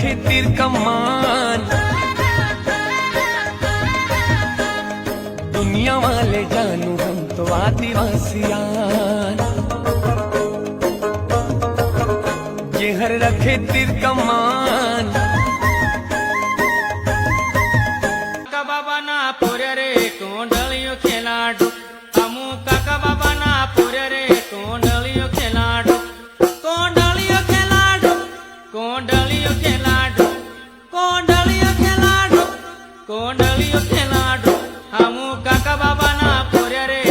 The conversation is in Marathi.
रखे तीर कमान, दुनिया वाले जानू हम तो आदिवासियान। ये हर रखे तीर कमान, काका बाबा ना पोरे रे कोंडलियो खेलाडो, अमु काका बाबा ना पोरे रे कोंडलियो खेलाडो, कोंडलियो खेलाडो, कोंडलियो खेलाडो, कोंडलियो खेलाडो, कोंडलियो खेलाडो, अमु काका बाबा ना पोरे रे